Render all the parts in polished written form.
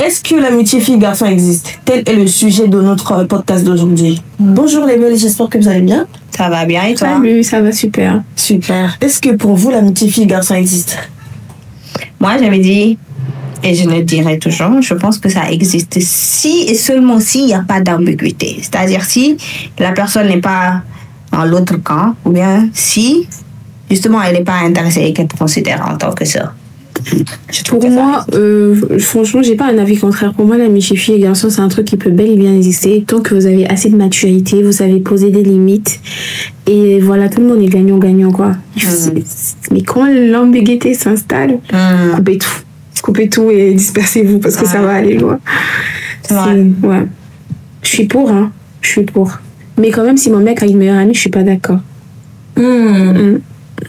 Est-ce que l'amitié fille-garçon existe? Tel est le sujet de notre podcast d'aujourd'hui. Bonjour les belles, j'espère que vous allez bien. Ça va bien et toi? Salut, ça va super. Super. Est-ce que pour vous, l'amitié fille-garçon existe? Moi, j'avais dit, et je le dirai toujours, je pense que ça existe si et seulement si il n'y a pas d'ambiguïté. C'est-à-dire si la personne n'est pas dans l'autre camp, ou bien si, justement, elle n'est pas intéressée et qu'elle te considère en tant que sœur. Pour moi, franchement, j'ai pas un avis contraire. Pour moi, l'amitié fille et garçon, c'est un truc qui peut bel et bien exister. Tant que vous avez assez de maturité, vous savez poser des limites. Et voilà, tout le monde est gagnant-gagnant, quoi. Mais quand l'ambiguïté s'installe, coupez tout. Coupez tout et dispersez-vous parce que ça va aller loin. Ouais. Je suis pour, hein. Je suis pour. Mais quand même, si mon mec a une meilleure amie, je suis pas d'accord.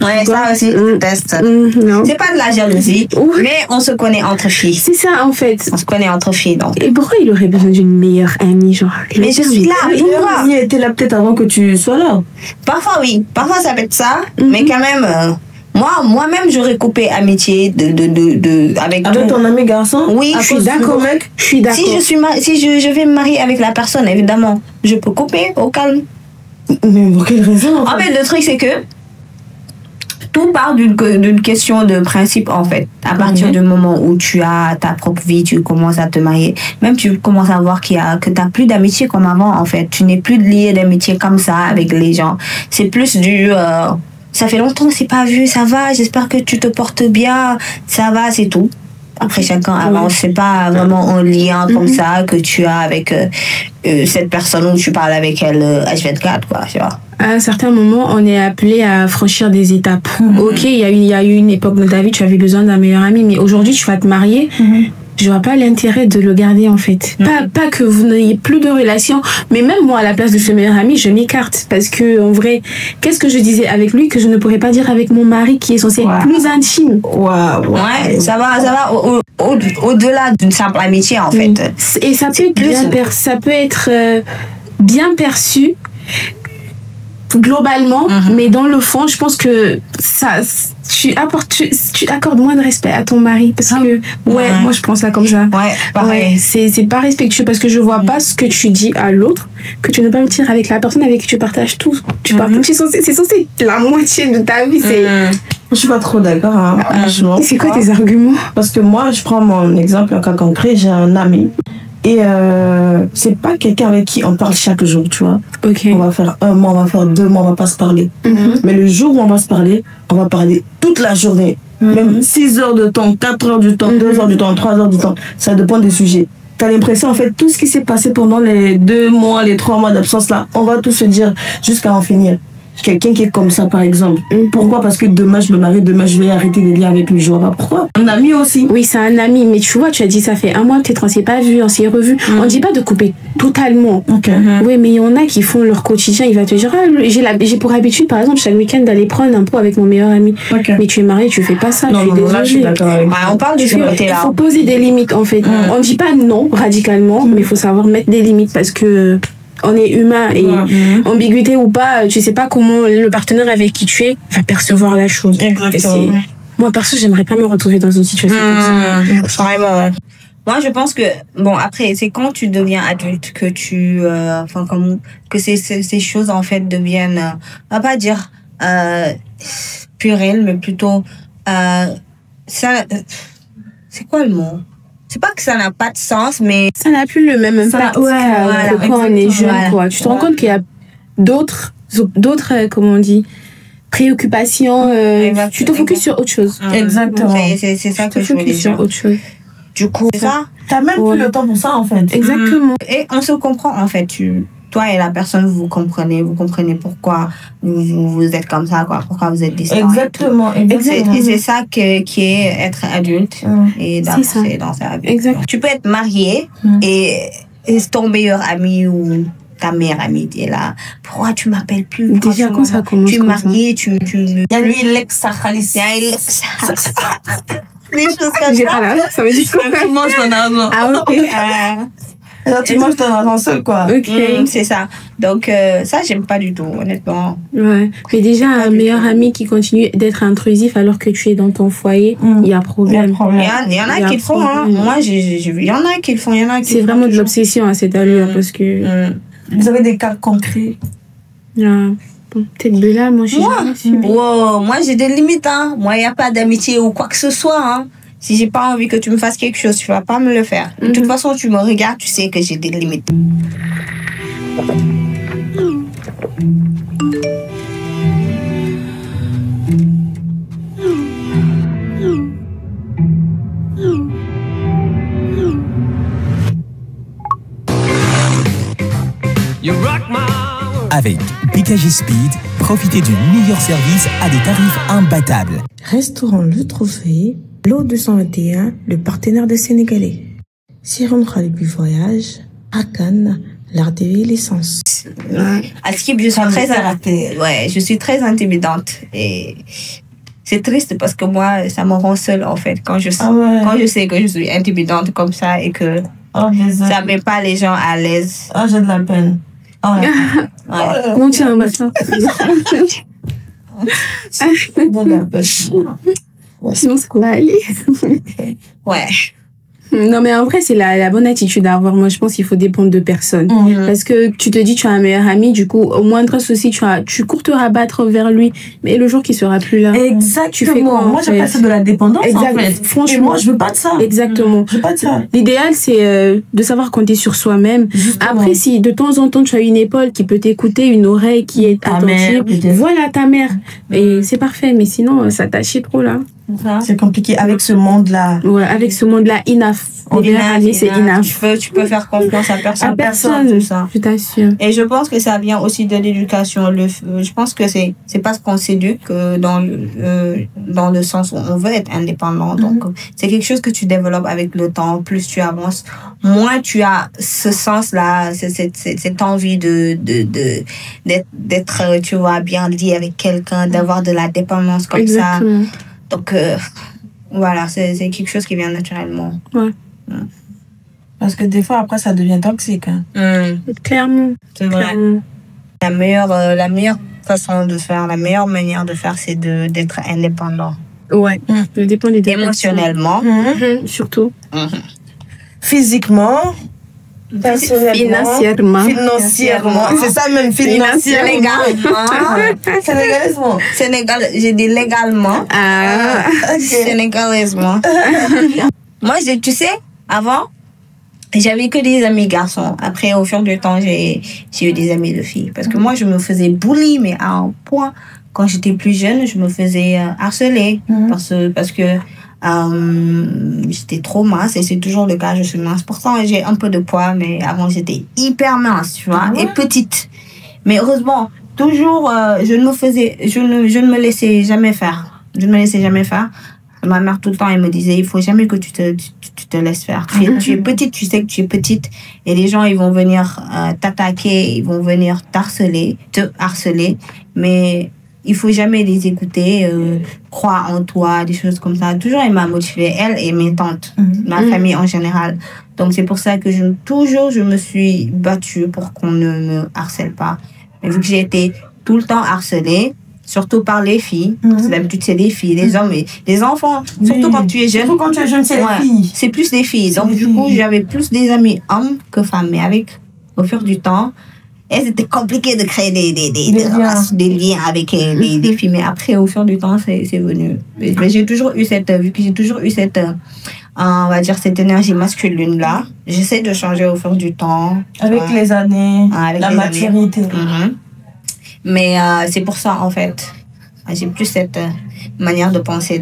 Ouais, ça aussi, je teste. C'est pas de la jalousie, mais on se connaît entre filles. C'est ça, en fait. On se connaît entre filles, donc. Et pourquoi il aurait besoin d'une meilleure amie, genre? Mais je suis là, il aura. Il était là peut-être avant que tu sois là. Parfois, oui. Parfois, ça peut être ça, mais quand même... Moi-même, j'aurais coupé amitié avec ton ami garçon. Oui, je suis d'accord, mec. Je suis d'accord. Si je vais me marier avec la personne, évidemment, je peux couper au calme. Mais pour quelle raison? En fait, le truc, c'est que tout part d'une question de principe, en fait. À partir du moment où tu as ta propre vie, tu commences à te marier, même tu commences à voir que tu n'as plus d'amitié comme avant, en fait. Tu n'es plus lié d'amitié comme ça avec les gens. C'est plus du... ça fait longtemps que c'est pas vu, ça va, j'espère que tu te portes bien, ça va, c'est tout. Après, chacun avance, c'est pas vraiment un lien comme ça que tu as avec cette personne où tu parles avec elle H24, quoi, tu vois. À un certain moment, on est appelé à franchir des étapes. Ok, il y a eu une époque de ta vie, tu avais besoin d'un meilleur ami, mais aujourd'hui, tu vas te marier. Je vois pas l'intérêt de le garder, en fait. Pas que vous n'ayez plus de relation, mais même moi, à la place de ce meilleur ami, je m'écarte. Parce que, en vrai, qu'est-ce que je disais avec lui que je ne pourrais pas dire avec mon mari qui est censé être plus intime? Ouais, ça va au-delà d'une simple amitié, en fait. Et ça peut être bien perçu globalement, mais dans le fond, je pense que tu accordes moins de respect à ton mari parce que moi je pense ça comme ça. C'est pas respectueux parce que je vois pas ce que tu dis à l'autre que tu ne peux pas me dire avec la personne avec qui tu partages tout. C'est censé être la moitié de ta vie. Je suis pas trop d'accord, hein, franchement. C'est quoi tes arguments? Parce que moi, je prends mon exemple, un cas concret, j'ai un ami. Et c'est pas quelqu'un avec qui on parle chaque jour, tu vois. On va faire 1 mois, on va faire 2 mois, on va pas se parler. Mais le jour où on va se parler, on va parler toute la journée. Même 6 heures de temps, 4 heures du temps, 2 heures du temps, 3 heures du temps. Ça dépend des sujets. T'as l'impression, en fait, tout ce qui s'est passé pendant les 2 mois, les 3 mois d'absence là, on va tout se dire jusqu'à en finir. Quelqu'un qui est comme ça, par exemple. Pourquoi? Parce que demain, je me marie, demain, je vais arrêter de liens avec lui. Je vois pas pourquoi. Un ami aussi. Oui, c'est un ami, mais tu vois, tu as dit ça fait 1 mois, peut-être on s'est pas vu, on s'est revu. On dit pas de couper totalement. Oui, mais il y en a qui font leur quotidien. Il va te dire, j'ai pour habitude, par exemple, chaque week-end d'aller prendre un pot avec mon meilleur ami. Mais tu es marié, tu fais pas ça. Non, là, je suis d'accord avec toi. On parle du côté là. Il faut poser des limites, en fait. On dit pas non radicalement, mais il faut savoir mettre des limites parce que on est humain et ambiguïté ou pas, tu sais pas comment le partenaire avec qui tu es va percevoir la chose. Moi, perso, j'aimerais pas me retrouver dans une situation comme ça. Vraiment. Moi, je pense que, après, c'est quand tu deviens adulte que que ces choses, en fait, deviennent, on va pas dire, puériles, mais plutôt, c'est quoi le mot? C'est pas que ça n'a pas de sens, mais... Ça n'a plus le même impact que quand on est jeune, quoi. Tu te rends compte qu'il y a d'autres, comment on dit, préoccupations. Tu te focuses sur autre chose. Exactement. C'est ça que je voulais dire. Sur autre chose. Du coup, ça... T'as même plus le temps pour ça, en fait. Exactement. Et on se comprend, en fait. Toi et la personne, vous comprenez pourquoi vous êtes comme ça, quoi, pourquoi vous êtes distants. Exactement. Et c'est ça qui est être adulte et d'avancer dans sa vie. Tu peux être marié et ton meilleur ami ou ta meilleure amie est là. Pourquoi tu m'appelles plus? Déjà, quand ça commence. Tu es marié, tu... Il y a lui, l'ex-sacralisme. Des choses comme ça. Ça veut dire quoi? Tu manges ton argent. Ah, ok. Alors, tu manges ton argent seul, quoi. Ok. C'est ça. Donc, ça, j'aime pas du tout, honnêtement. Ouais. Mais déjà, un meilleur ami qui continue d'être intrusif alors que tu es dans ton foyer, il y a problème. Il y en a qui le font, hein. Moi, j'ai vu, il y en a qui le font, il y en a qui c'est vraiment de l'obsession à cette allure parce que. Vous avez des cas concrets? Peut-être Bella, moi, moi, j'ai des limites, hein. Moi, il n'y a pas d'amitié ou quoi que ce soit, hein. Si j'ai pas envie que tu me fasses quelque chose, tu vas pas me le faire. De toute façon, tu me regardes, tu sais que j'ai des limites. Avec PKG Speed, profitez du meilleur service à des tarifs imbattables. Restaurant Le Trophée, l'eau 221, le partenaire des Sénégalais. Siron Khalibi Voyage, à Cannes, l'art de l'essence. À Skip, je suis très intimidante et c'est triste parce que moi, ça me rend seule en fait quand je sais que je suis intimidante comme ça et que ça met pas les gens à l'aise. J'ai de la peine. Comment tu as un matin? Sinon, c'est quoi aller? Ouais. Non, mais en vrai, c'est la bonne attitude à avoir. Moi, je pense qu'il faut dépendre de personne. Parce que tu te dis, tu as un meilleur ami, du coup, au moindre souci, tu cours te rabattre vers lui. Mais le jour qu'il sera plus là. Exactement. Tu fais quoi, moi, j'appelle ça de la dépendance, en fait. Franchement. Et moi, je veux pas de ça. Exactement. Je veux pas de ça. L'idéal, c'est de savoir compter sur soi-même. Justement. Après, si de temps en temps, tu as une épaule qui peut t'écouter, une oreille qui est attentive, voilà ta mère. Et c'est parfait. Mais sinon, ça t'a chié trop, là. C'est compliqué avec ce monde-là. Ouais, avec ce monde-là, c'est enough. Tu peux faire confiance à personne. Tout ça. Je t'assure. Et je pense que ça vient aussi de l'éducation. Je pense que c'est parce qu'on s'éduque dans le sens où on veut être indépendant. Donc, c'est quelque chose que tu développes avec le temps. Plus tu avances, moins tu as ce sens-là, cette envie d'être, tu vois, bien lié avec quelqu'un, d'avoir de la dépendance comme ça. Donc, voilà, c'est quelque chose qui vient naturellement. Ouais. Parce que des fois, après, ça devient toxique. Hein. Clairement. C'est vrai. Clairement. La meilleure façon de faire, la meilleure manière de faire, c'est d'être indépendant. Ouais. Ça dépend des émotionnellement. Surtout. Physiquement. Financièrement. C'est ça même, financièrement. Sénégal, j'ai dit légalement. Sénégalaisement. Moi, tu sais, avant, j'avais que des amis garçons. Après, au fur du temps, j'ai eu des amis de filles. Parce que moi, je me faisais bully, mais à un point, quand j'étais plus jeune, je me faisais harceler. Parce que j'étais trop mince et c'est toujours le cas, je suis mince. Pourtant, j'ai un peu de poids, mais avant, j'étais hyper mince, tu vois, et petite. Mais heureusement, toujours, je ne me laissais jamais faire. Ma mère, tout le temps, elle me disait, il faut jamais que tu te laisses faire. Tu es petite, tu sais que tu es petite. Et les gens, ils vont venir t'attaquer, ils vont venir te harceler. Mais il faut jamais les écouter, croire en toi, des choses comme ça. Toujours, elle m'a motivée, elle et mes tantes, ma famille en général. Donc, c'est pour ça que je me suis battue pour qu'on ne me harcèle pas. Mais vu que j'ai été tout le temps harcelée, surtout par les filles. D'habitude, c'est des filles, les hommes et les enfants. Surtout quand tu es jeune. Surtout quand tu es jeune, c'est les filles. C'est plus des filles. Donc, du coup, j'avais plus des amis hommes que femmes. Mais au fur du temps, c'était compliqué de créer des liens avec des filles. Mais après, au fur du temps, c'est venu. Mais j'ai toujours eu cette on va dire, cette énergie masculine-là. J'essaie de changer au fur du temps. Avec les années, la maturité. Mais c'est pour ça, en fait, j'ai plus cette manière de penser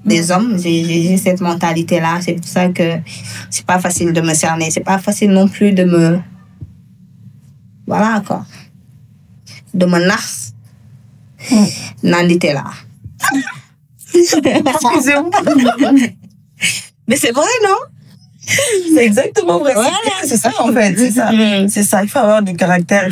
des hommes. J'ai cette mentalité-là. C'est pour ça que c'est pas facile de me cerner. C'est pas facile non plus de me... Voilà, quoi. De me nas. Nandité là. Excusez-moi. Mais c'est vrai, non? C'est exactement vrai. Voilà. C'est ça, en fait. C'est ça. C'est ça. Il faut avoir du caractère.